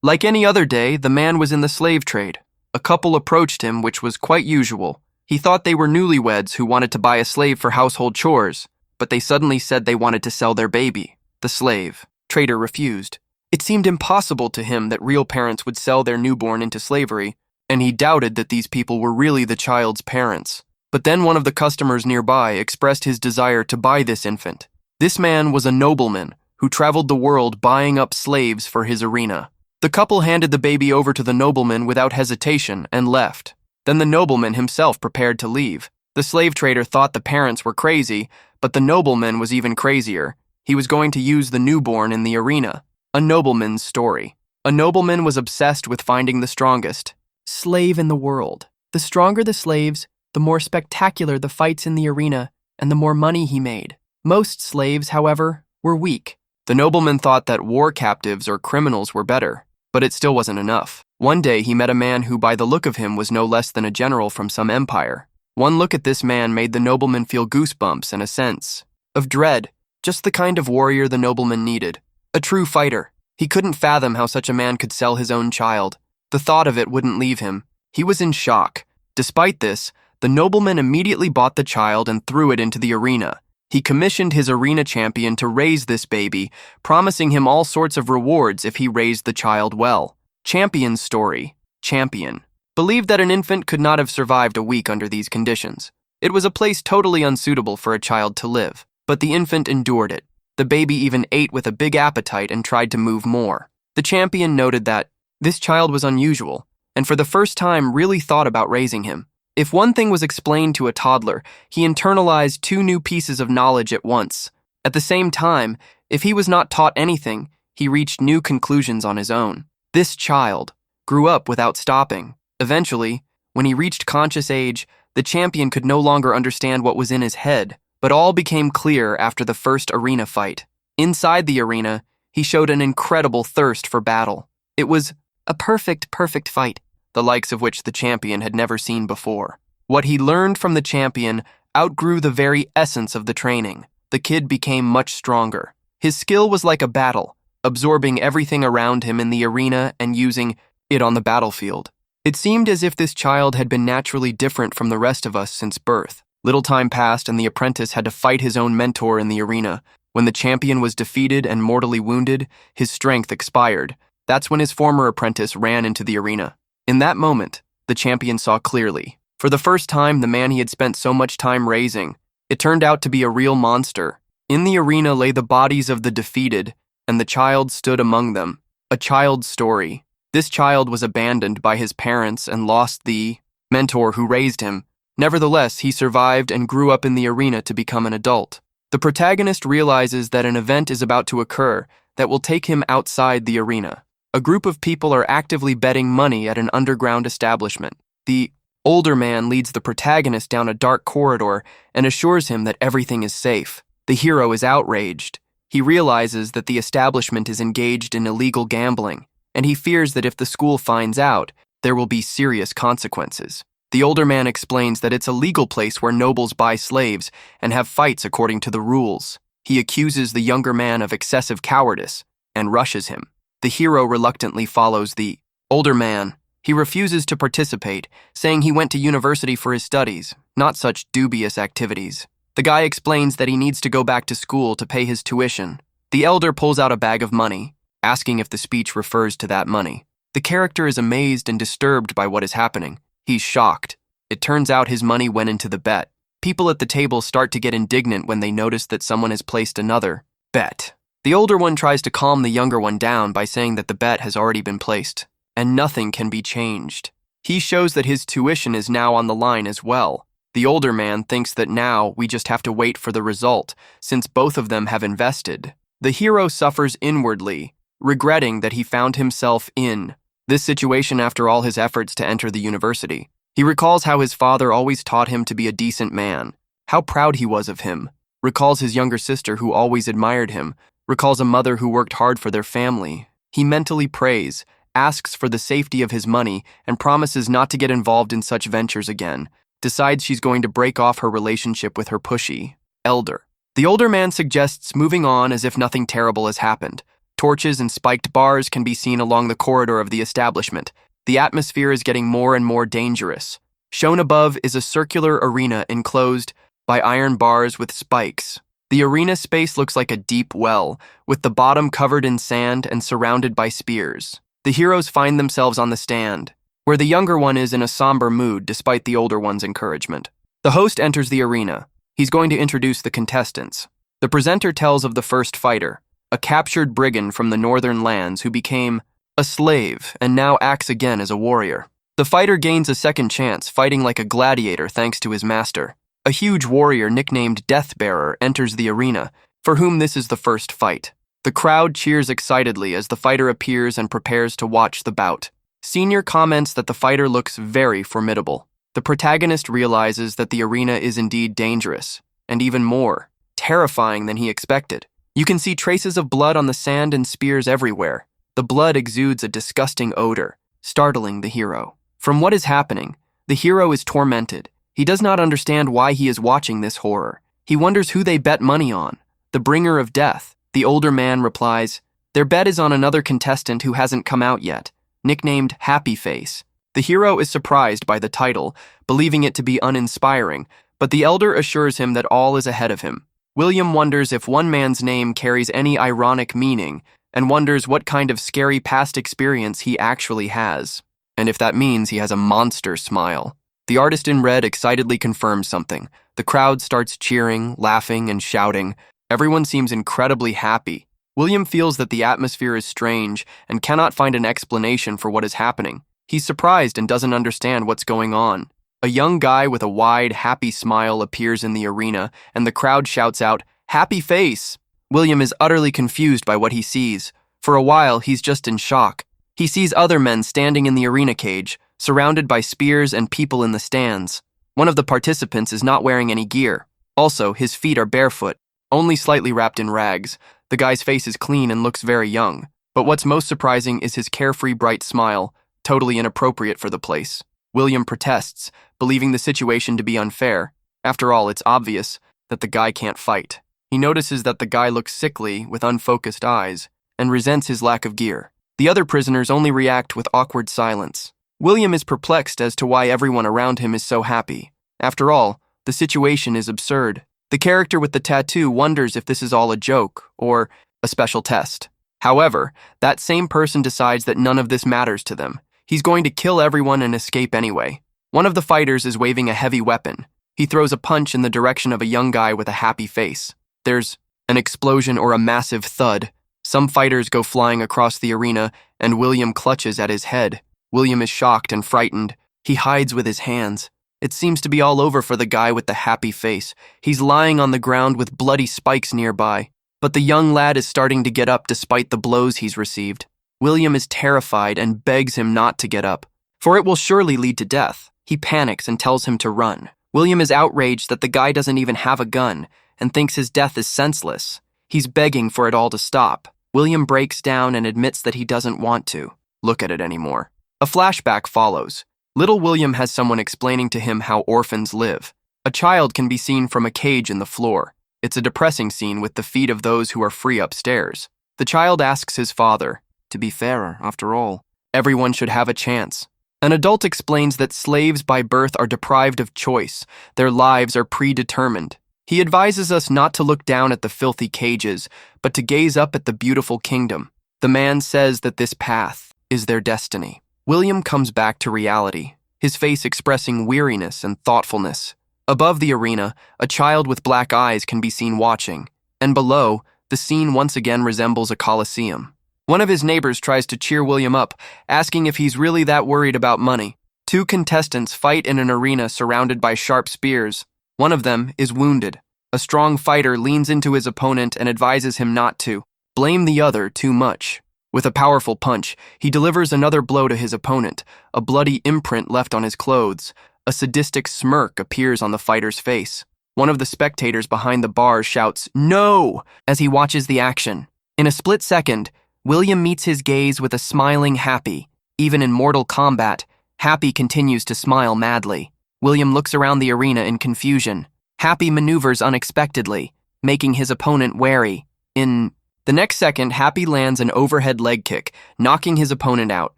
Like any other day, the man was in the slave trade. A couple approached him, which was quite usual. He thought they were newlyweds who wanted to buy a slave for household chores, but they suddenly said they wanted to sell their baby. The slave trader refused. It seemed impossible to him that real parents would sell their newborn into slavery, and he doubted that these people were really the child's parents. But then one of the customers nearby expressed his desire to buy this infant. This man was a nobleman who traveled the world buying up slaves for his arena. The couple handed the baby over to the nobleman without hesitation and left. Then the nobleman himself prepared to leave. The slave trader thought the parents were crazy, but the nobleman was even crazier. He was going to use the newborn in the arena. A nobleman's story. A nobleman was obsessed with finding the strongest slave in the world. The stronger the slaves, the more spectacular the fights in the arena, and the more money he made. Most slaves, however, were weak. The nobleman thought that war captives or criminals were better, but it still wasn't enough. One day he met a man who by the look of him was no less than a general from some empire. One look at this man made the nobleman feel goosebumps and a sense of dread, just the kind of warrior the nobleman needed. A true fighter. He couldn't fathom how such a man could sell his own child. The thought of it wouldn't leave him. He was in shock. Despite this, the nobleman immediately bought the child and threw it into the arena. He commissioned his arena champion to raise this baby, promising him all sorts of rewards if he raised the child well. Champion's story. Champion believed that an infant could not have survived a week under these conditions. It was a place totally unsuitable for a child to live, but the infant endured it. The baby even ate with a big appetite and tried to move more. The champion noted that this child was unusual, and for the first time really thought about raising him. If one thing was explained to a toddler, he internalized two new pieces of knowledge at once. At the same time, if he was not taught anything, he reached new conclusions on his own. This child grew up without stopping. Eventually, when he reached conscious age, the champion could no longer understand what was in his head, but all became clear after the first arena fight. Inside the arena, he showed an incredible thirst for battle. It was a perfect fight, the likes of which the champion had never seen before. What he learned from the champion outgrew the very essence of the training. The kid became much stronger. His skill was like a battle, absorbing everything around him in the arena and using it on the battlefield. It seemed as if this child had been naturally different from the rest of us since birth. Little time passed and the apprentice had to fight his own mentor in the arena. When the champion was defeated and mortally wounded, his strength expired. That's when his former apprentice ran into the arena. In that moment, the champion saw clearly. For the first time, the man he had spent so much time raising, it turned out to be a real monster. In the arena lay the bodies of the defeated, and the child stood among them. A child's story. This child was abandoned by his parents and lost the mentor who raised him. Nevertheless, he survived and grew up in the arena to become an adult. The protagonist realizes that an event is about to occur that will take him outside the arena. A group of people are actively betting money at an underground establishment. The older man leads the protagonist down a dark corridor and assures him that everything is safe. The hero is outraged. He realizes that the establishment is engaged in illegal gambling, and he fears that if the school finds out, there will be serious consequences. The older man explains that it's a legal place where nobles buy slaves and have fights according to the rules. He accuses the younger man of excessive cowardice and rushes him. The hero reluctantly follows the older man. He refuses to participate, saying he went to university for his studies, not such dubious activities. The guy explains that he needs to go back to school to pay his tuition. The elder pulls out a bag of money, asking if the speech refers to that money. The character is amazed and disturbed by what is happening. He's shocked. It turns out his money went into the bet. People at the table start to get indignant when they notice that someone has placed another bet. The older one tries to calm the younger one down by saying that the bet has already been placed, and nothing can be changed. He shows that his tuition is now on the line as well. The older man thinks that now we just have to wait for the result, since both of them have invested. The hero suffers inwardly, regretting that he found himself in this situation after all his efforts to enter the university. He recalls how his father always taught him to be a decent man, how proud he was of him, recalls his younger sister who always admired him, recalls a mother who worked hard for their family. He mentally prays, asks for the safety of his money, and promises not to get involved in such ventures again, decides she's going to break off her relationship with her pushy elder. The older man suggests moving on as if nothing terrible has happened, Torches and spiked bars can be seen along the corridor of the establishment. The atmosphere is getting more and more dangerous. Shown above is a circular arena enclosed by iron bars with spikes. The arena space looks like a deep well, with the bottom covered in sand and surrounded by spears. The heroes find themselves on the stand, where the younger one is in a somber mood despite the older one's encouragement. The host enters the arena. He's going to introduce the contestants. The presenter tells of the first fighter, a captured brigand from the northern lands who became a slave and now acts again as a warrior. The fighter gains a second chance, fighting like a gladiator thanks to his master. A huge warrior nicknamed Deathbearer enters the arena, for whom this is the first fight. The crowd cheers excitedly as the fighter appears and prepares to watch the bout. Senior comments that the fighter looks very formidable. The protagonist realizes that the arena is indeed dangerous, and even more, terrifying than he expected. You can see traces of blood on the sand and spears everywhere. The blood exudes a disgusting odor, startling the hero. From what is happening, the hero is tormented. He does not understand why he is watching this horror. He wonders who they bet money on. The bringer of death. The older man replies, "Their bet is on another contestant who hasn't come out yet, nicknamed Happy Face." The hero is surprised by the title, believing it to be uninspiring, but the elder assures him that all is ahead of him. William wonders if one man's name carries any ironic meaning, and wonders what kind of scary past experience he actually has, and if that means he has a monster smile. The artist in red excitedly confirms something. The crowd starts cheering, laughing, and shouting. Everyone seems incredibly happy. William feels that the atmosphere is strange and cannot find an explanation for what is happening. He's surprised and doesn't understand what's going on. A young guy with a wide, happy smile appears in the arena, and the crowd shouts out, "Happy Face!" William is utterly confused by what he sees. For a while, he's just in shock. He sees other men standing in the arena cage, surrounded by spears and people in the stands. One of the participants is not wearing any gear. Also, his feet are barefoot, only slightly wrapped in rags. The guy's face is clean and looks very young. But what's most surprising is his carefree, bright smile, totally inappropriate for the place. William protests, believing the situation to be unfair. After all, it's obvious that the guy can't fight. He notices that the guy looks sickly, with unfocused eyes, and resents his lack of gear. The other prisoners only react with awkward silence. William is perplexed as to why everyone around him is so happy. After all, the situation is absurd. The character with the tattoo wonders if this is all a joke or a special test. However, that same person decides that none of this matters to them. He's going to kill everyone and escape anyway. One of the fighters is waving a heavy weapon. He throws a punch in the direction of a young guy with a happy face. There's an explosion or a massive thud. Some fighters go flying across the arena, and William clutches at his head. William is shocked and frightened. He hides with his hands. It seems to be all over for the guy with the happy face. He's lying on the ground with bloody spikes nearby. But the young lad is starting to get up despite the blows he's received. William is terrified and begs him not to get up, for it will surely lead to death. He panics and tells him to run. William is outraged that the guy doesn't even have a gun and thinks his death is senseless. He's begging for it all to stop. William breaks down and admits that he doesn't want to look at it anymore. A flashback follows. Little William has someone explaining to him how orphans live. A child can be seen from a cage in the floor. It's a depressing scene with the feet of those who are free upstairs. The child asks his father, "To be fairer, after all, everyone should have a chance." An adult explains that slaves by birth are deprived of choice. Their lives are predetermined. He advises us not to look down at the filthy cages, but to gaze up at the beautiful kingdom. The man says that this path is their destiny. William comes back to reality, his face expressing weariness and thoughtfulness. Above the arena, a child with black eyes can be seen watching, and below, the scene once again resembles a coliseum. One of his neighbors tries to cheer William up, asking if he's really that worried about money. Two contestants fight in an arena surrounded by sharp spears. One of them is wounded. A strong fighter leans into his opponent and advises him not to blame the other too much. With a powerful punch, he delivers another blow to his opponent, a bloody imprint left on his clothes. A sadistic smirk appears on the fighter's face. One of the spectators behind the bar shouts, "No!" as he watches the action. In a split second, William meets his gaze with a smiling Happy. Even in mortal combat, Happy continues to smile madly. William looks around the arena in confusion. Happy maneuvers unexpectedly, making his opponent wary. In The next second, Happy lands an overhead leg kick, knocking his opponent out.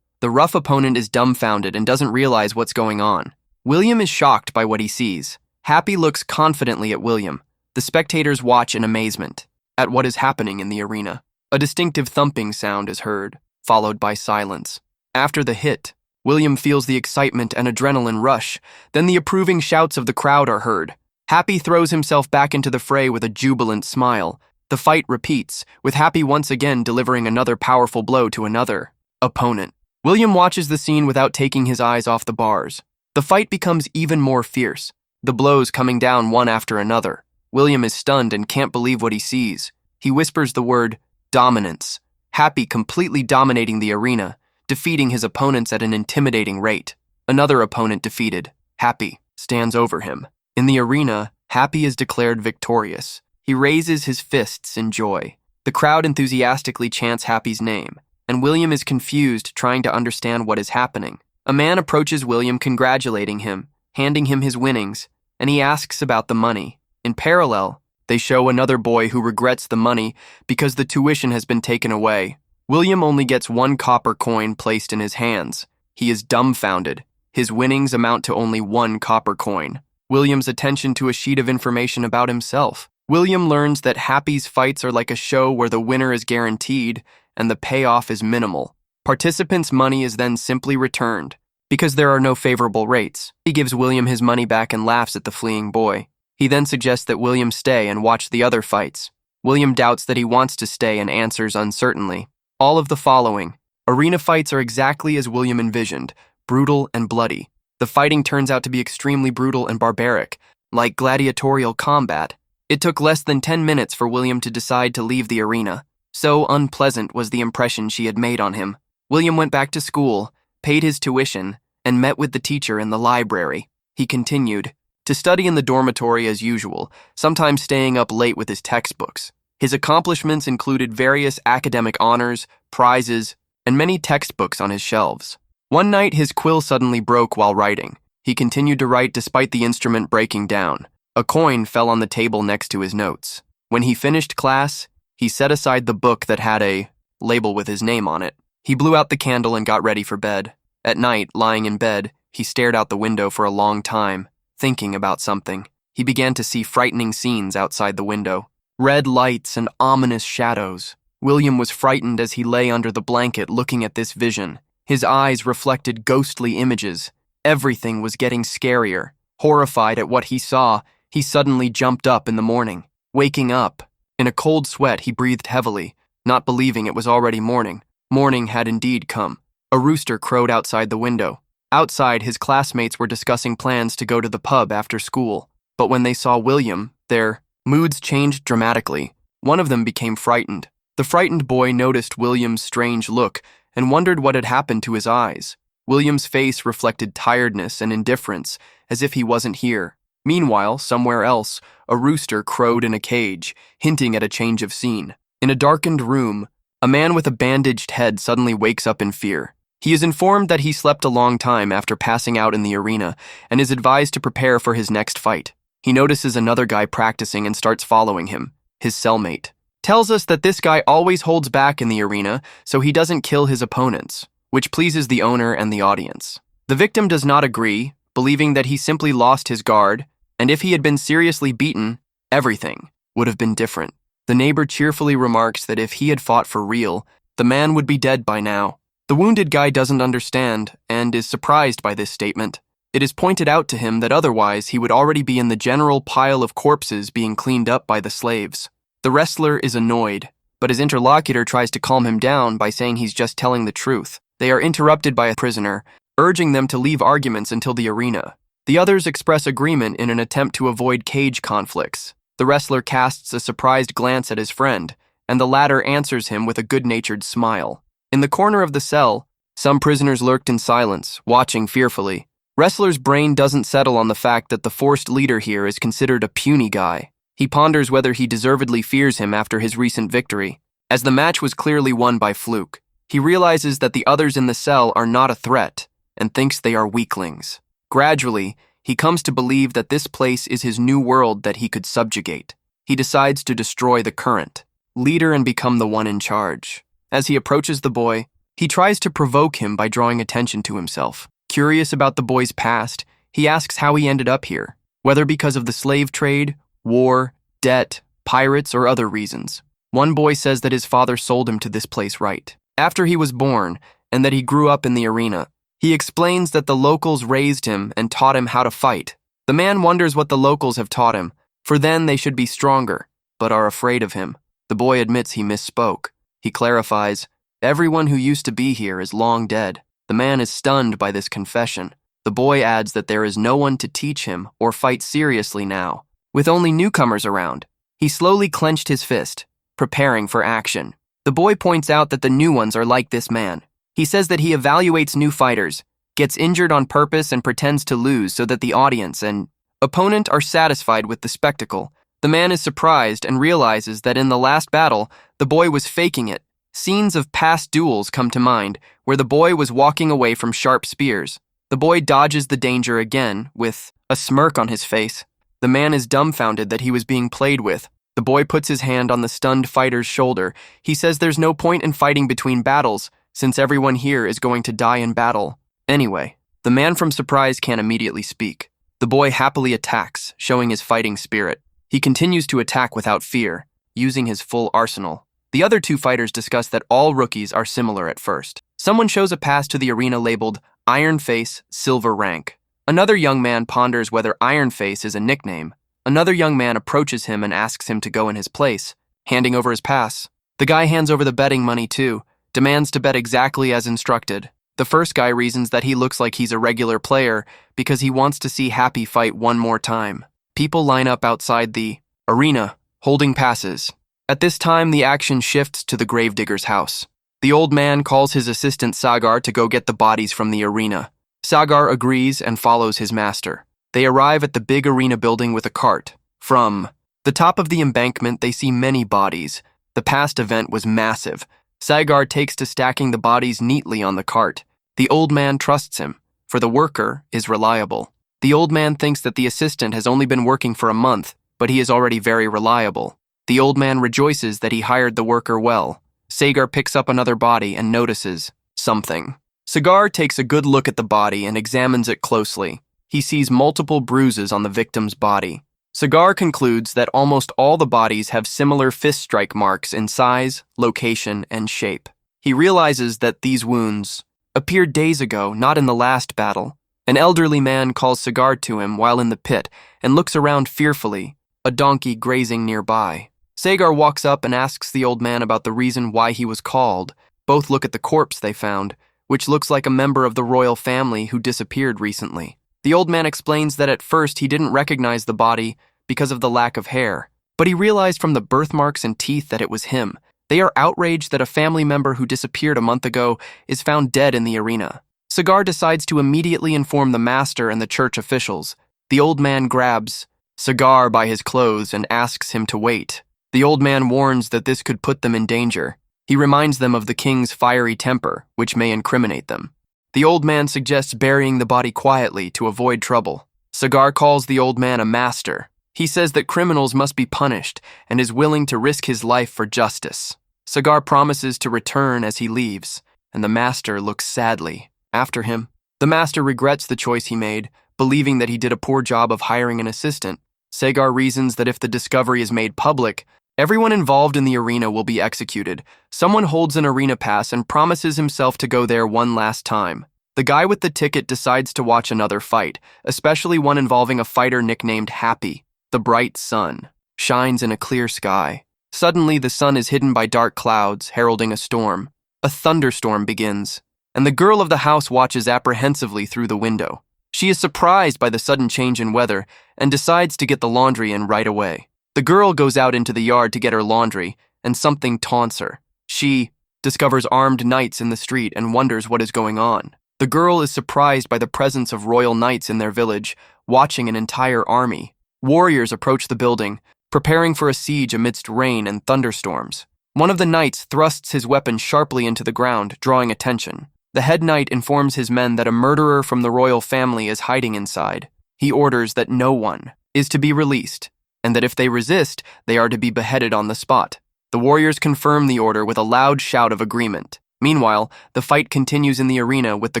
The rough opponent is dumbfounded and doesn't realize what's going on. William is shocked by what he sees. Happy looks confidently at William. The spectators watch in amazement at what is happening in the arena. A distinctive thumping sound is heard, followed by silence. After the hit, William feels the excitement and adrenaline rush. Then the approving shouts of the crowd are heard. Happy throws himself back into the fray with a jubilant smile. The fight repeats, with Happy once again delivering another powerful blow to another opponent. William watches the scene without taking his eyes off the bars. The fight becomes even more fierce, the blows coming down one after another. William is stunned and can't believe what he sees. He whispers the word, dominance. Happy completely dominating the arena, defeating his opponents at an intimidating rate. Another opponent defeated, Happy, stands over him. In the arena, Happy is declared victorious. He raises his fists in joy. The crowd enthusiastically chants Happy's name, and William is confused, trying to understand what is happening. A man approaches William, congratulating him, handing him his winnings, and he asks about the money. In parallel, they show another boy who regrets the money because the tuition has been taken away. William only gets 1 copper coin placed in his hands. He is dumbfounded. His winnings amount to only 1 copper coin. William's attention to a sheet of information about himself. William learns that Happy's fights are like a show where the winner is guaranteed and the payoff is minimal. Participants' money is then simply returned. Because there are no favorable rates, he gives William his money back and laughs at the fleeing boy. He then suggests that William stay and watch the other fights. William doubts that he wants to stay and answers uncertainly. All of the following. Arena fights are exactly as William envisioned, brutal and bloody. The fighting turns out to be extremely brutal and barbaric, like gladiatorial combat. It took less than 10 minutes for William to decide to leave the arena. So unpleasant was the impression she had made on him. William went back to school, paid his tuition, and met with the teacher in the library. He continued to study in the dormitory as usual, sometimes staying up late with his textbooks. His accomplishments included various academic honors, prizes, and many textbooks on his shelves. One night, his quill suddenly broke while writing. He continued to write despite the instrument breaking down. A coin fell on the table next to his notes. When he finished class, he set aside the book that had a label with his name on it. He blew out the candle and got ready for bed. At night, lying in bed, he stared out the window for a long time, thinking about something. He began to see frightening scenes outside the window. Red lights and ominous shadows. William was frightened as he lay under the blanket looking at this vision. His eyes reflected ghostly images. Everything was getting scarier. Horrified at what he saw, he suddenly jumped up in the morning. Waking up, in a cold sweat, he breathed heavily, not believing it was already morning. Morning had indeed come. A rooster crowed outside the window. Outside, his classmates were discussing plans to go to the pub after school. But when they saw William, their moods changed dramatically. One of them became frightened. The frightened boy noticed William's strange look and wondered what had happened to his eyes. William's face reflected tiredness and indifference, as if he wasn't here. Meanwhile, somewhere else, a rooster crowed in a cage, hinting at a change of scene. In a darkened room, a man with a bandaged head suddenly wakes up in fear. He is informed that he slept a long time after passing out in the arena and is advised to prepare for his next fight. He notices another guy practicing and starts following him. His cellmate tells us that this guy always holds back in the arena so he doesn't kill his opponents, which pleases the owner and the audience. The victim does not agree, believing that he simply lost his guard, and if he had been seriously beaten, everything would have been different. The neighbor cheerfully remarks that if he had fought for real, the man would be dead by now. The wounded guy doesn't understand and is surprised by this statement. It is pointed out to him that otherwise he would already be in the general pile of corpses being cleaned up by the slaves. The wrestler is annoyed, but his interlocutor tries to calm him down by saying he's just telling the truth. They are interrupted by a prisoner, urging them to leave arguments until the arena. The others express agreement in an attempt to avoid cage conflicts. The wrestler casts a surprised glance at his friend, and the latter answers him with a good-natured smile. In the corner of the cell, some prisoners lurked in silence, watching fearfully. Wrestler's brain doesn't settle on the fact that the forced leader here is considered a puny guy. He ponders whether he deservedly fears him after his recent victory. As the match was clearly won by fluke, he realizes that the others in the cell are not a threat and thinks they are weaklings. Gradually, he comes to believe that this place is his new world that he could subjugate. He decides to destroy the current. leader and become the one in charge. As he approaches the boy, he tries to provoke him by drawing attention to himself. Curious about the boy's past, he asks how he ended up here, whether because of the slave trade, war, debt, pirates, or other reasons. One boy says that his father sold him to this place right after he was born and that he grew up in the arena. He explains that the locals raised him and taught him how to fight. The man wonders what the locals have taught him, for then they should be stronger, but are afraid of him. The boy admits he misspoke. He clarifies, everyone who used to be here is long dead. The man is stunned by this confession. The boy adds that there is no one to teach him or fight seriously now, with only newcomers around. He slowly clenched his fist, preparing for action. The boy points out that the new ones are like this man. He says that he evaluates new fighters, gets injured on purpose and pretends to lose so that the audience and opponent are satisfied with the spectacle. The man is surprised and realizes that in the last battle, the boy was faking it. Scenes of past duels come to mind, where the boy was walking away from sharp spears. The boy dodges the danger again, with a smirk on his face. The man is dumbfounded that he was being played with. The boy puts his hand on the stunned fighter's shoulder. He says there's no point in fighting between battles, since everyone here is going to die in battle. Anyway, the man from Surprise can't immediately speak. The boy happily attacks, showing his fighting spirit. He continues to attack without fear, using his full arsenal. The other two fighters discuss that all rookies are similar at first. Someone shows a pass to the arena labeled Iron Face, Silver Rank. Another young man ponders whether Iron Face is a nickname. Another young man approaches him and asks him to go in his place, handing over his pass. The guy hands over the betting money too, demands to bet exactly as instructed. The first guy reasons that he looks like he's a regular player because he wants to see Happy fight one more time. People line up outside the arena, holding passes. At this time, the action shifts to the gravedigger's house. The old man calls his assistant Sagar to go get the bodies from the arena. Sagar agrees and follows his master. They arrive at the big arena building with a cart. From the top of the embankment, they see many bodies. The past event was massive. Sagar takes to stacking the bodies neatly on the cart. The old man trusts him, for the worker is reliable. The old man thinks that the assistant has only been working for a month, but he is already very reliable. The old man rejoices that he hired the worker well. Sagar picks up another body and notices something. Sagar takes a good look at the body and examines it closely. He sees multiple bruises on the victim's body. Sagar concludes that almost all the bodies have similar fist strike marks in size, location, and shape. He realizes that these wounds appeared days ago, not in the last battle. An elderly man calls Sagar to him while in the pit and looks around fearfully, a donkey grazing nearby. Sagar walks up and asks the old man about the reason why he was called. Both look at the corpse they found, which looks like a member of the royal family who disappeared recently. The old man explains that at first he didn't recognize the body because of the lack of hair, but he realized from the birthmarks and teeth that it was him. They are outraged that a family member who disappeared a month ago is found dead in the arena. Sagar decides to immediately inform the master and the church officials. The old man grabs Sagar by his clothes and asks him to wait. The old man warns that this could put them in danger. He reminds them of the king's fiery temper, which may incriminate them. The old man suggests burying the body quietly to avoid trouble. Sagar calls the old man a master. He says that criminals must be punished and is willing to risk his life for justice. Sagar promises to return as he leaves, and the master looks sadly after him. The master regrets the choice he made, believing that he did a poor job of hiring an assistant. Sagar reasons that if the discovery is made public, everyone involved in the arena will be executed. Someone holds an arena pass and promises himself to go there one last time. The guy with the ticket decides to watch another fight, especially one involving a fighter nicknamed Happy. The bright sun shines in a clear sky. Suddenly, the sun is hidden by dark clouds, heralding a storm. A thunderstorm begins, and the girl of the house watches apprehensively through the window. She is surprised by the sudden change in weather and decides to get the laundry in right away. The girl goes out into the yard to get her laundry, and something taunts her. She discovers armed knights in the street and wonders what is going on. The girl is surprised by the presence of royal knights in their village, watching an entire army. Warriors approach the building, preparing for a siege amidst rain and thunderstorms. One of the knights thrusts his weapon sharply into the ground, drawing attention. The head knight informs his men that a murderer from the royal family is hiding inside. He orders that no one is to be released, and that if they resist, they are to be beheaded on the spot. The warriors confirm the order with a loud shout of agreement. Meanwhile, the fight continues in the arena with the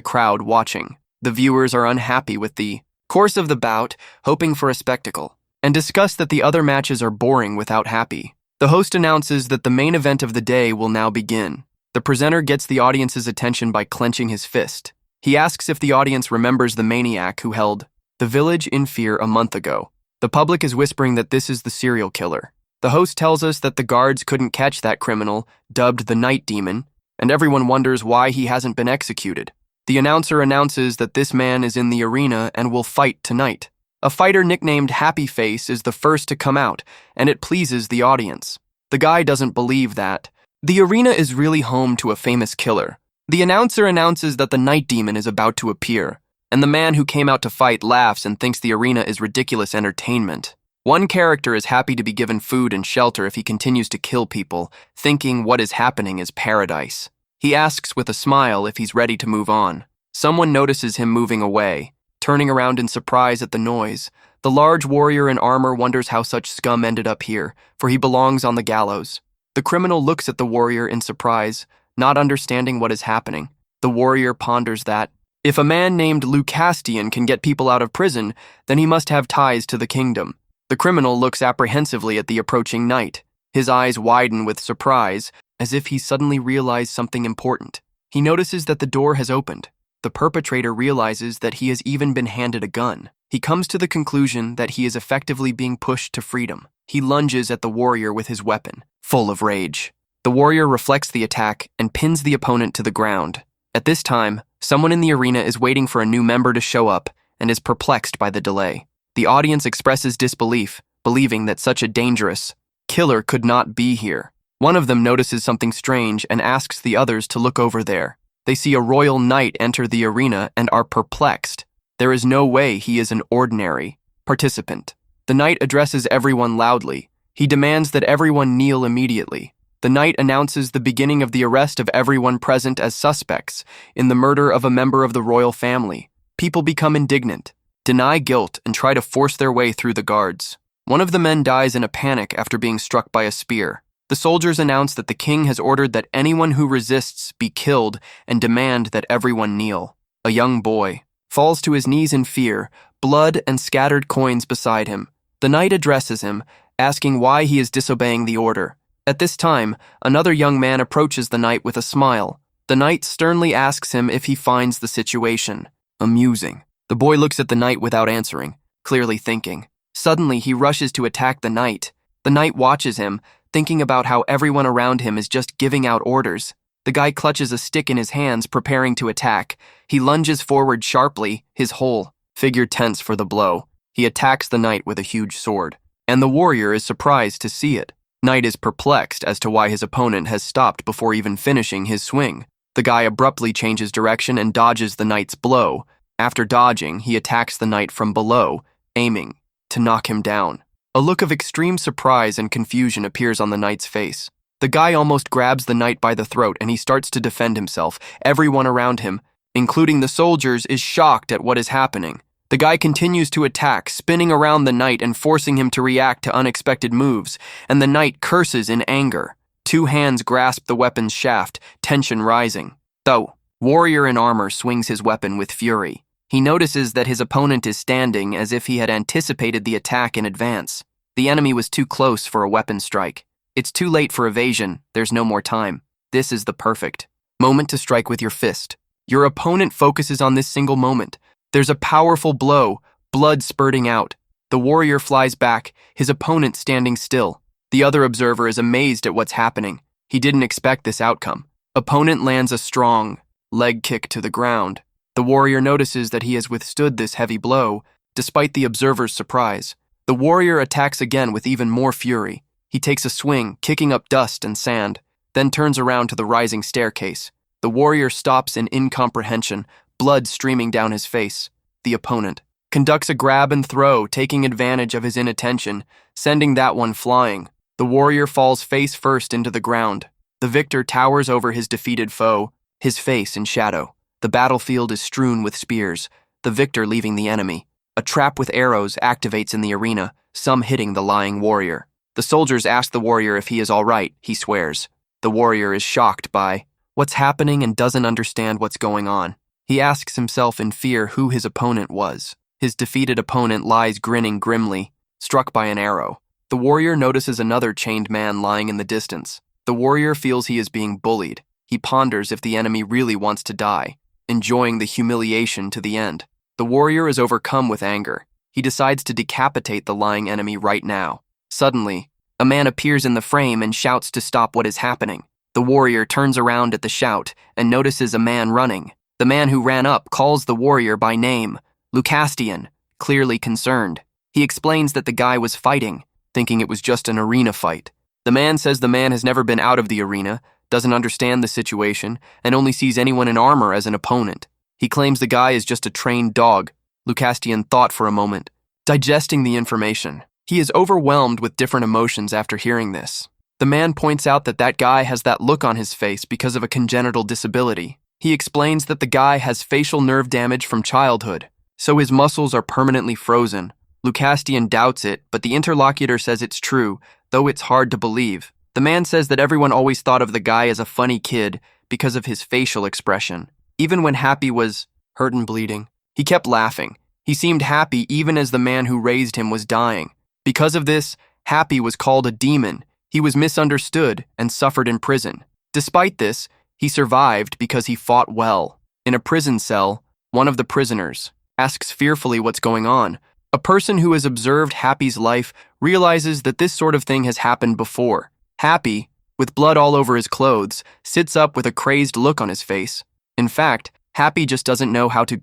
crowd watching. The viewers are unhappy with the course of the bout, hoping for a spectacle, and discuss that the other matches are boring without happy. The host announces that the main event of the day will now begin. The presenter gets the audience's attention by clenching his fist. He asks if the audience remembers the maniac who held the village in fear a month ago. The public is whispering that this is the serial killer. The host tells us that the guards couldn't catch that criminal, dubbed the Night Demon, and everyone wonders why he hasn't been executed. The announcer announces that this man is in the arena and will fight tonight. A fighter nicknamed Happy Face is the first to come out, and it pleases the audience. The guy doesn't believe that the arena is really home to a famous killer. The announcer announces that the Night Demon is about to appear, and the man who came out to fight laughs and thinks the arena is ridiculous entertainment. One character is happy to be given food and shelter if he continues to kill people, thinking what is happening is paradise. He asks with a smile if he's ready to move on. Someone notices him moving away, turning around in surprise at the noise. The large warrior in armor wonders how such scum ended up here, for he belongs on the gallows. The criminal looks at the warrior in surprise, not understanding what is happening. The warrior ponders that if a man named Lucastian can get people out of prison, then he must have ties to the kingdom. The criminal looks apprehensively at the approaching night. His eyes widen with surprise, as if he suddenly realized something important. He notices that the door has opened. The perpetrator realizes that he has even been handed a gun. He comes to the conclusion that he is effectively being pushed to freedom. He lunges at the warrior with his weapon, full of rage. The warrior reflects the attack and pins the opponent to the ground. At this time, someone in the arena is waiting for a new member to show up and is perplexed by the delay. The audience expresses disbelief, believing that such a dangerous killer could not be here. One of them notices something strange and asks the others to look over there. They see a royal knight enter the arena and are perplexed. There is no way he is an ordinary participant. The knight addresses everyone loudly. He demands that everyone kneel immediately. The knight announces the beginning of the arrest of everyone present as suspects in the murder of a member of the royal family. People become indignant, deny guilt, and try to force their way through the guards. One of the men dies in a panic after being struck by a spear. The soldiers announce that the king has ordered that anyone who resists be killed and demand that everyone kneel. A young boy falls to his knees in fear, blood and scattered coins beside him. The knight addresses him, asking why he is disobeying the order. At this time, another young man approaches the knight with a smile. The knight sternly asks him if he finds the situation amusing. The boy looks at the knight without answering, clearly thinking. Suddenly, he rushes to attack the knight. The knight watches him, thinking about how everyone around him is just giving out orders. The guy clutches a stick in his hands, preparing to attack. He lunges forward sharply, his whole figure tense for the blow. He attacks the knight with a huge sword, and the warrior is surprised to see it. Knight is perplexed as to why his opponent has stopped before even finishing his swing. The guy abruptly changes direction and dodges the knight's blow. After dodging, he attacks the knight from below, aiming to knock him down. A look of extreme surprise and confusion appears on the knight's face. The guy almost grabs the knight by the throat and he starts to defend himself. Everyone around him, including the soldiers, is shocked at what is happening. The guy continues to attack, spinning around the knight and forcing him to react to unexpected moves, and the knight curses in anger. Two hands grasp the weapon's shaft, tension rising. The warrior in armor swings his weapon with fury. He notices that his opponent is standing as if he had anticipated the attack in advance. The enemy was too close for a weapon strike. It's too late for evasion. There's no more time. This is the perfect moment to strike with your fist. Your opponent focuses on this single moment. There's a powerful blow, blood spurting out. The warrior flies back, his opponent standing still. The other observer is amazed at what's happening. He didn't expect this outcome. Opponent lands a strong leg kick to the ground. The warrior notices that he has withstood this heavy blow, despite the observer's surprise. The warrior attacks again with even more fury. He takes a swing, kicking up dust and sand, then turns around to the rising staircase. The warrior stops in incomprehension, blood streaming down his face. The opponent conducts a grab and throw, taking advantage of his inattention, sending that one flying. The warrior falls face first into the ground. The victor towers over his defeated foe, his face in shadow. The battlefield is strewn with spears, the victor leaving the enemy. A trap with arrows activates in the arena, some hitting the lying warrior. The soldiers ask the warrior if he is all right. He swears. The warrior is shocked by what's happening and doesn't understand what's going on. He asks himself in fear who his opponent was. His defeated opponent lies grinning grimly, struck by an arrow. The warrior notices another chained man lying in the distance. The warrior feels he is being bullied. He ponders if the enemy really wants to die, enjoying the humiliation to the end. The warrior is overcome with anger. He decides to decapitate the lying enemy right now. Suddenly, a man appears in the frame and shouts to stop what is happening. The warrior turns around at the shout and notices a man running. The man who ran up calls the warrior by name, Lucastian, clearly concerned. He explains that the guy was fighting, thinking it was just an arena fight. The man says the man has never been out of the arena, doesn't understand the situation, and only sees anyone in armor as an opponent. He claims the guy is just a trained dog. Lucastian thought for a moment, digesting the information. He is overwhelmed with different emotions after hearing this. The man points out that that guy has that look on his face because of a congenital disability. He explains that the guy has facial nerve damage from childhood, so his muscles are permanently frozen. Lucastian doubts it, but the interlocutor says it's true, though it's hard to believe. The man says that everyone always thought of the guy as a funny kid because of his facial expression. Even when Happy was hurt and bleeding, he kept laughing. He seemed happy even as the man who raised him was dying. Because of this, Happy was called a demon. He was misunderstood and suffered in prison. Despite this, he survived because he fought well. In a prison cell, one of the prisoners asks fearfully what's going on. A person who has observed Happy's life realizes that this sort of thing has happened before. Happy, with blood all over his clothes, sits up with a crazed look on his face. In fact, Happy just doesn't know how to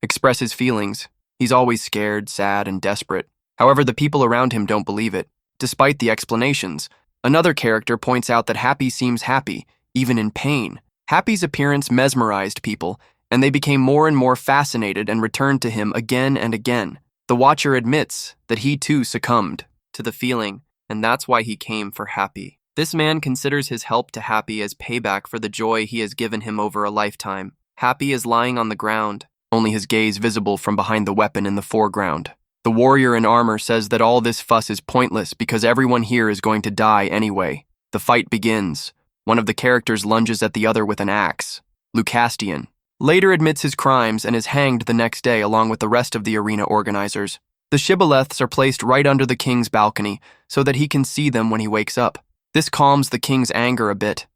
express his feelings. He's always scared, sad, and desperate. However, the people around him don't believe it. Despite the explanations, another character points out that Happy seems happy, even in pain. Happy's appearance mesmerized people, and they became more and more fascinated and returned to him again and again. The watcher admits that he too succumbed to the feeling, and that's why he came for Happy. This man considers his help to Happy as payback for the joy he has given him over a lifetime. Happy is lying on the ground, only his gaze visible from behind the weapon in the foreground. The warrior in armor says that all this fuss is pointless because everyone here is going to die anyway. The fight begins. One of the characters lunges at the other with an axe. Lucastian later admits his crimes and is hanged the next day along with the rest of the arena organizers. The shibboleths are placed right under the king's balcony so that he can see them when he wakes up. This calms the king's anger a bit.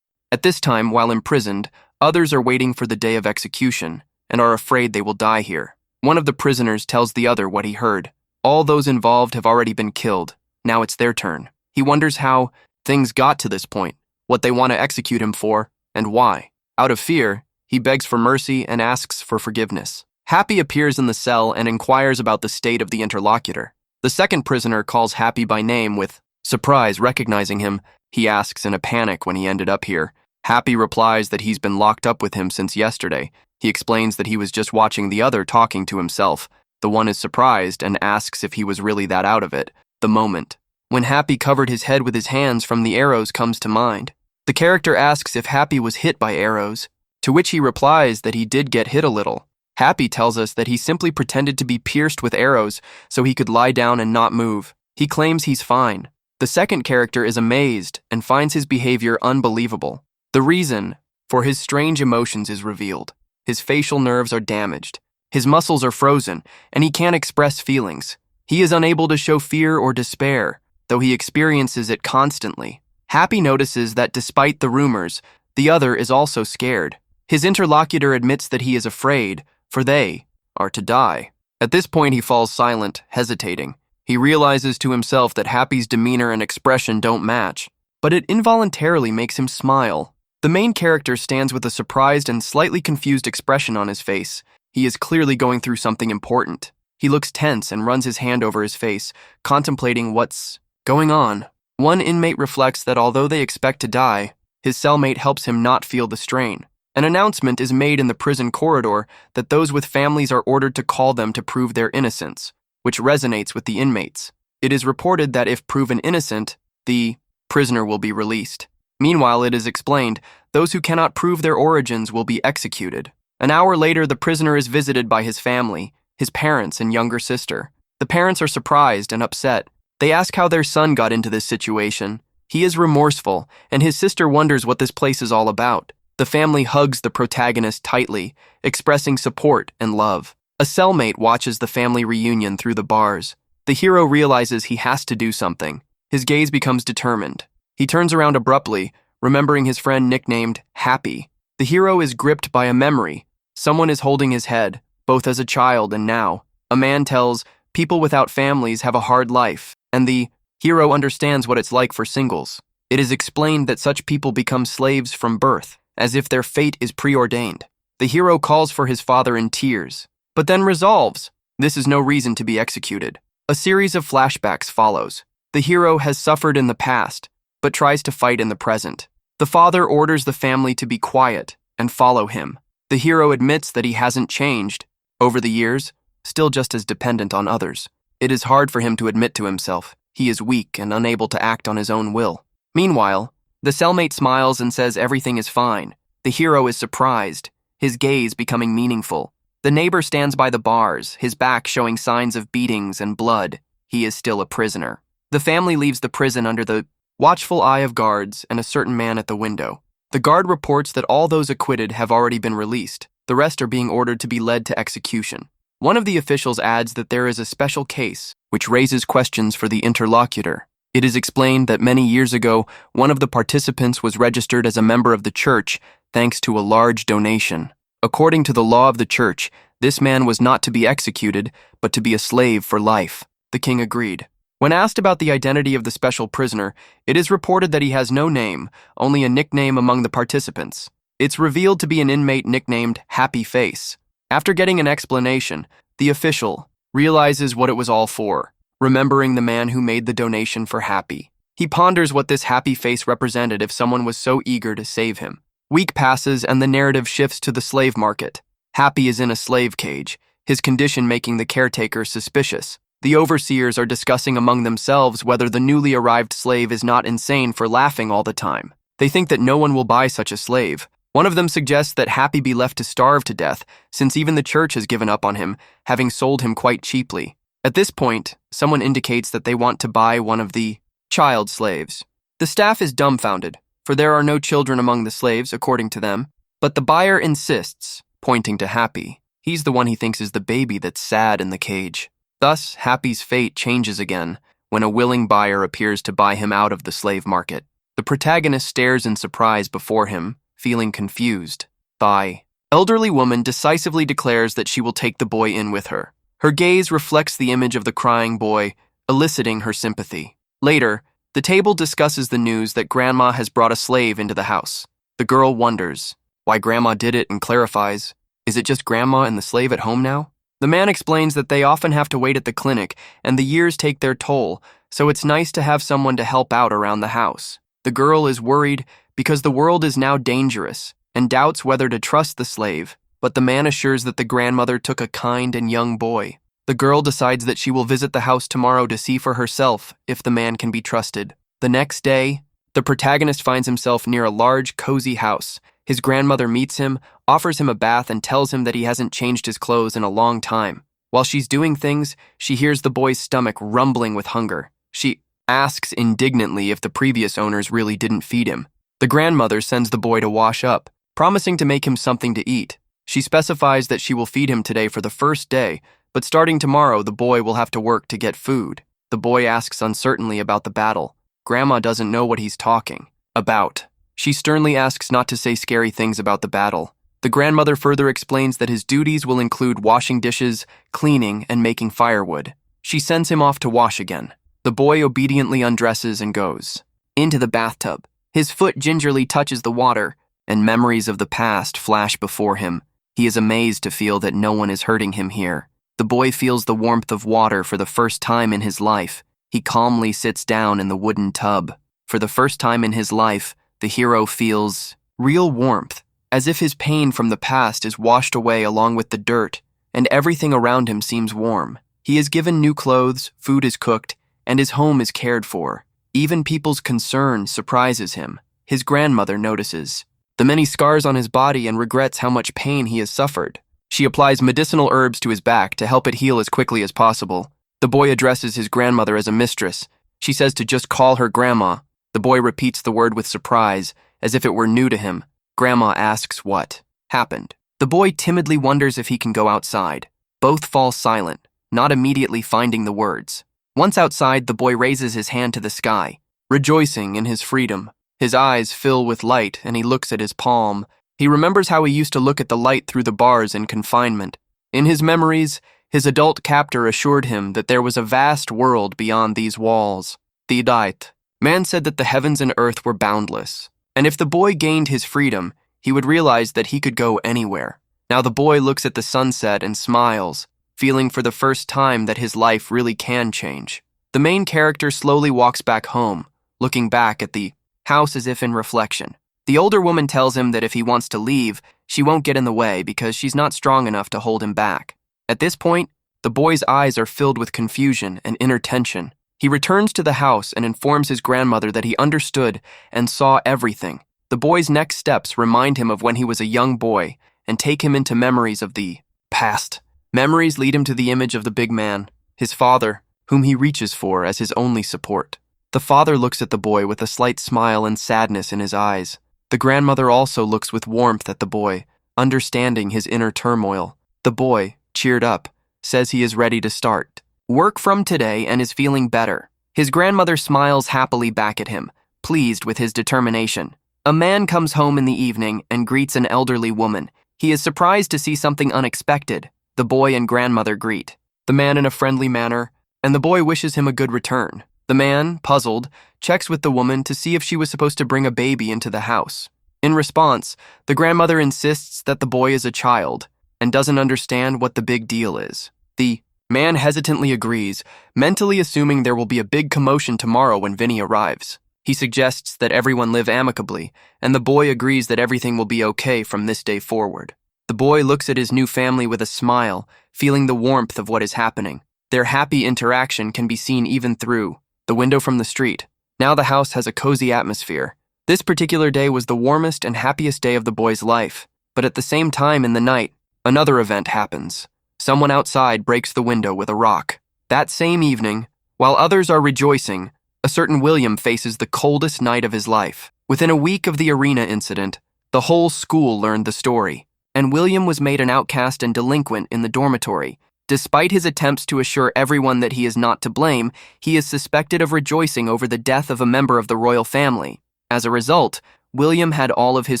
At this time, while imprisoned, others are waiting for the day of execution and are afraid they will die here. One of the prisoners tells the other what he heard. All those involved have already been killed. Now it's their turn. He wonders how things got to this point, what they want to execute him for, and why. Out of fear, he begs for mercy and asks for forgiveness. Happy appears in the cell and inquires about the state of the interlocutor. The second prisoner calls Happy by name with surprise recognizing him. He asks in a panic when he ended up here. Happy replies that he's been locked up with him since yesterday. He explains that he was just watching the other talking to himself. The one is surprised and asks if he was really that out of it. The moment when Happy covered his head with his hands from the arrows comes to mind. The character asks if Happy was hit by arrows, to which he replies that he did get hit a little. Happy tells us that he simply pretended to be pierced with arrows so he could lie down and not move. He claims he's fine. The second character is amazed and finds his behavior unbelievable. The reason for his strange emotions is revealed. His facial nerves are damaged. His muscles are frozen, and he can't express feelings. He is unable to show fear or despair, though he experiences it constantly. Happy notices that despite the rumors, the other is also scared. His interlocutor admits that he is afraid, for they are to die. At this point, he falls silent, hesitating. He realizes to himself that Happy's demeanor and expression don't match, but it involuntarily makes him smile. The main character stands with a surprised and slightly confused expression on his face. He is clearly going through something important. He looks tense and runs his hand over his face, contemplating what's going on. One inmate reflects that although they expect to die, his cellmate helps him not feel the strain. An announcement is made in the prison corridor that those with families are ordered to call them to prove their innocence, which resonates with the inmates. It is reported that if proven innocent, the prisoner will be released. Meanwhile, it is explained, those who cannot prove their origins will be executed. An hour later, the prisoner is visited by his family, his parents and younger sister. The parents are surprised and upset. They ask how their son got into this situation. He is remorseful, and his sister wonders what this place is all about. The family hugs the protagonist tightly, expressing support and love. A cellmate watches the family reunion through the bars. The hero realizes he has to do something. His gaze becomes determined. He turns around abruptly, remembering his friend nicknamed Happy. The hero is gripped by a memory. Someone is holding his head, both as a child and now. A man tells, people without families have a hard life, and the hero understands what it's like for singles. It is explained that such people become slaves from birth, as if their fate is preordained. The hero calls for his father in tears, but then resolves this is no reason to be executed. A series of flashbacks follows. The hero has suffered in the past, but tries to fight in the present. The father orders the family to be quiet and follow him. The hero admits that he hasn't changed. Over the years, still just as dependent on others. It is hard for him to admit to himself. He is weak and unable to act on his own will. Meanwhile, the cellmate smiles and says everything is fine. The hero is surprised, his gaze becoming meaningful. The neighbor stands by the bars, his back showing signs of beatings and blood. He is still a prisoner. The family leaves the prison under the watchful eye of guards and a certain man at the window. The guard reports that all those acquitted have already been released. The rest are being ordered to be led to execution. One of the officials adds that there is a special case, which raises questions for the interlocutor. It is explained that many years ago, one of the participants was registered as a member of the church thanks to a large donation. According to the law of the church, this man was not to be executed, but to be a slave for life. The king agreed. When asked about the identity of the special prisoner, it is reported that he has no name, only a nickname among the participants. It's revealed to be an inmate nicknamed Happy Face. After getting an explanation, the official realizes what it was all for, remembering the man who made the donation for Happy. He ponders what this happy face represented if someone was so eager to save him. Week passes and the narrative shifts to the slave market. Happy is in a slave cage, his condition making the caretaker suspicious. The overseers are discussing among themselves whether the newly arrived slave is not insane for laughing all the time. They think that no one will buy such a slave. One of them suggests that Happy be left to starve to death, since even the church has given up on him, having sold him quite cheaply. At this point, someone indicates that they want to buy one of the child slaves. The staff is dumbfounded, for there are no children among the slaves, according to them, but the buyer insists, pointing to Happy. He's the one he thinks is the baby that's sad in the cage. Thus, Happy's fate changes again when a willing buyer appears to buy him out of the slave market. The protagonist stares in surprise before him, feeling confused. The elderly woman decisively declares that she will take the boy in with her. Her gaze reflects the image of the crying boy, eliciting her sympathy. Later, the table discusses the news that Grandma has brought a slave into the house. The girl wonders why Grandma did it and clarifies, is it just Grandma and the slave at home now? The man explains that they often have to wait at the clinic and the years take their toll, so it's nice to have someone to help out around the house. The girl is worried because the world is now dangerous and doubts whether to trust the slave, but the man assures that the grandmother took a kind and young boy. The girl decides that she will visit the house tomorrow to see for herself if the man can be trusted. The next day, the protagonist finds himself near a large, cozy house. His grandmother meets him, offers him a bath, and tells him that he hasn't changed his clothes in a long time. While she's doing things, she hears the boy's stomach rumbling with hunger. She asks indignantly if the previous owners really didn't feed him. The grandmother sends the boy to wash up, promising to make him something to eat. She specifies that she will feed him today for the first day, but starting tomorrow, the boy will have to work to get food. The boy asks uncertainly about the battle. Grandma doesn't know what he's talking about. She sternly asks not to say scary things about the battle. The grandmother further explains that his duties will include washing dishes, cleaning, and making firewood. She sends him off to wash again. The boy obediently undresses and goes into the bathtub. His foot gingerly touches the water, and memories of the past flash before him. He is amazed to feel that no one is hurting him here. The boy feels the warmth of water for the first time in his life. He calmly sits down in the wooden tub. For the first time in his life, the hero feels real warmth, as if his pain from the past is washed away along with the dirt, and everything around him seems warm. He is given new clothes, food is cooked, and his home is cared for. Even people's concern surprises him. His grandmother notices the many scars on his body and regrets how much pain he has suffered. She applies medicinal herbs to his back to help it heal as quickly as possible. The boy addresses his grandmother as a mistress. She says to just call her grandma. The boy repeats the word with surprise, as if it were new to him. Grandma asks what happened. The boy timidly wonders if he can go outside. Both fall silent, not immediately finding the words. Once outside, the boy raises his hand to the sky, rejoicing in his freedom. His eyes fill with light, and he looks at his palm. He remembers how he used to look at the light through the bars in confinement. In his memories, his adult captor assured him that there was a vast world beyond these walls. The Dait. Man said that the heavens and earth were boundless, and if the boy gained his freedom, he would realize that he could go anywhere. Now the boy looks at the sunset and smiles, feeling for the first time that his life really can change. The main character slowly walks back home, looking back at the house as if in reflection. The older woman tells him that if he wants to leave, she won't get in the way because she's not strong enough to hold him back. At this point, the boy's eyes are filled with confusion and inner tension. He returns to the house and informs his grandmother that he understood and saw everything. The boy's next steps remind him of when he was a young boy and take him into memories of the past. Memories lead him to the image of the big man, his father, whom he reaches for as his only support. The father looks at the boy with a slight smile and sadness in his eyes. The grandmother also looks with warmth at the boy, understanding his inner turmoil. The boy, cheered up, says he is ready to start work from today and is feeling better. His grandmother smiles happily back at him, pleased with his determination. A man comes home in the evening and greets an elderly woman. He is surprised to see something unexpected. The boy and grandmother greet the man in a friendly manner, and the boy wishes him a good return. The man, puzzled, checks with the woman to see if she was supposed to bring a baby into the house. In response, the grandmother insists that the boy is a child and doesn't understand what the big deal is. The man hesitantly agrees, mentally assuming there will be a big commotion tomorrow when Vinny arrives. He suggests that everyone live amicably, and the boy agrees that everything will be okay from this day forward. The boy looks at his new family with a smile, feeling the warmth of what is happening. Their happy interaction can be seen even through the window from the street. Now the house has a cozy atmosphere. This particular day was the warmest and happiest day of the boy's life, but at the same time in the night, another event happens. Someone outside breaks the window with a rock. That same evening, while others are rejoicing, a certain William faces the coldest night of his life. Within a week of the arena incident, the whole school learned the story, and William was made an outcast and delinquent in the dormitory. Despite his attempts to assure everyone that he is not to blame, he is suspected of rejoicing over the death of a member of the royal family. As a result, William had all of his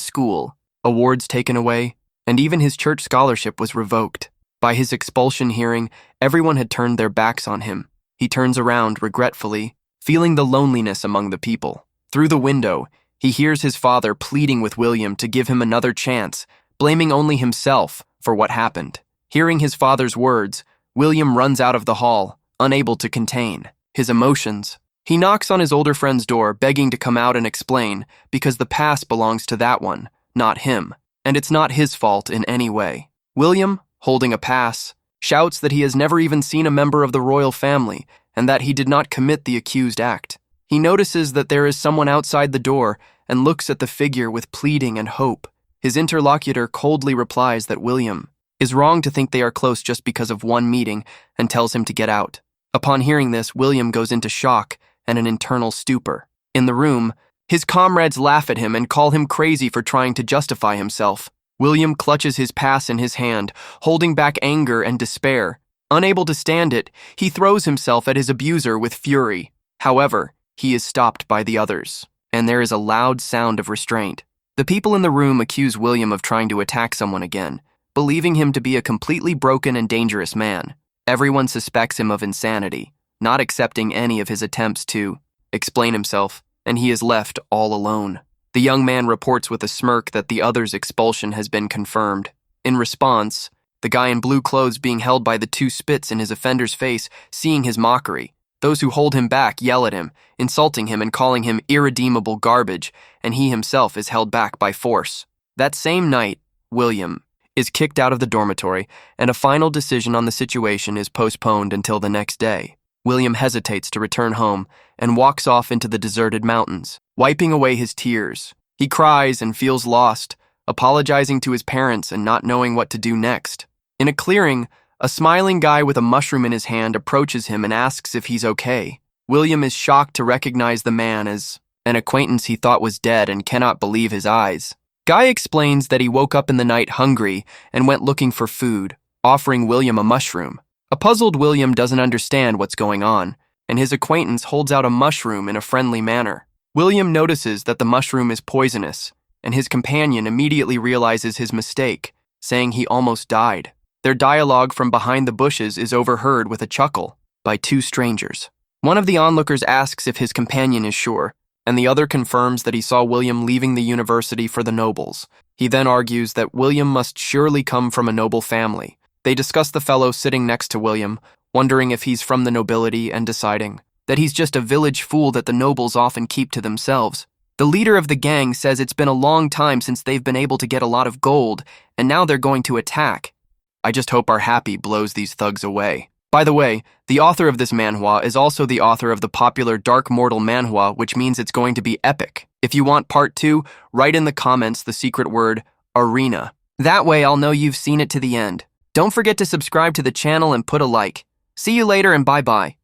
school awards taken away, and even his church scholarship was revoked. By his expulsion hearing, everyone had turned their backs on him. He turns around regretfully, feeling the loneliness among the people. Through the window, he hears his father pleading with William to give him another chance, blaming only himself for what happened. Hearing his father's words, William runs out of the hall, unable to contain his emotions. He knocks on his older friend's door, begging to come out and explain, because the past belongs to that one, not him, and it's not his fault in any way. William, holding a pass, shouts that he has never even seen a member of the royal family and that he did not commit the accused act. He notices that there is someone outside the door and looks at the figure with pleading and hope. His interlocutor coldly replies that William is wrong to think they are close just because of one meeting and tells him to get out. Upon hearing this, William goes into shock and an internal stupor. In the room, his comrades laugh at him and call him crazy for trying to justify himself. William clutches his pass in his hand, holding back anger and despair. Unable to stand it, he throws himself at his abuser with fury. However, he is stopped by the others, and there is a loud sound of restraint. The people in the room accuse William of trying to attack someone again, believing him to be a completely broken and dangerous man. Everyone suspects him of insanity, not accepting any of his attempts to explain himself, and he is left all alone. The young man reports with a smirk that the other's expulsion has been confirmed. In response, the guy in blue clothes being held by the two spits in his offender's face, seeing his mockery. Those who hold him back yell at him, insulting him and calling him irredeemable garbage, and he himself is held back by force. That same night, William is kicked out of the dormitory, and a final decision on the situation is postponed until the next day. William hesitates to return home and walks off into the deserted mountains, wiping away his tears. He cries and feels lost, apologizing to his parents and not knowing what to do next. In a clearing, A smiling guy with a mushroom in his hand approaches him and asks if he's okay. William is shocked to recognize the man as an acquaintance he thought was dead and cannot believe his eyes. Guy explains that he woke up in the night hungry and went looking for food, offering William a mushroom. A puzzled William doesn't understand what's going on, and his acquaintance holds out a mushroom in a friendly manner. William notices that the mushroom is poisonous, and his companion immediately realizes his mistake, saying he almost died. Their dialogue from behind the bushes is overheard with a chuckle by two strangers. One of the onlookers asks if his companion is sure, and the other confirms that he saw William leaving the university for the nobles. He then argues that William must surely come from a noble family. They discuss the fellow sitting next to William, wondering if he's from the nobility and deciding that he's just a village fool that the nobles often keep to themselves. The leader of the gang says it's been a long time since they've been able to get a lot of gold, and now they're going to attack. I just hope our happy blows these thugs away. By the way, the author of this manhwa is also the author of the popular Dark Mortal manhwa, which means it's going to be epic. If you want part 2, write in the comments the secret word, arena. That way I'll know you've seen it to the end. Don't forget to subscribe to the channel and put a like. See you later and bye-bye.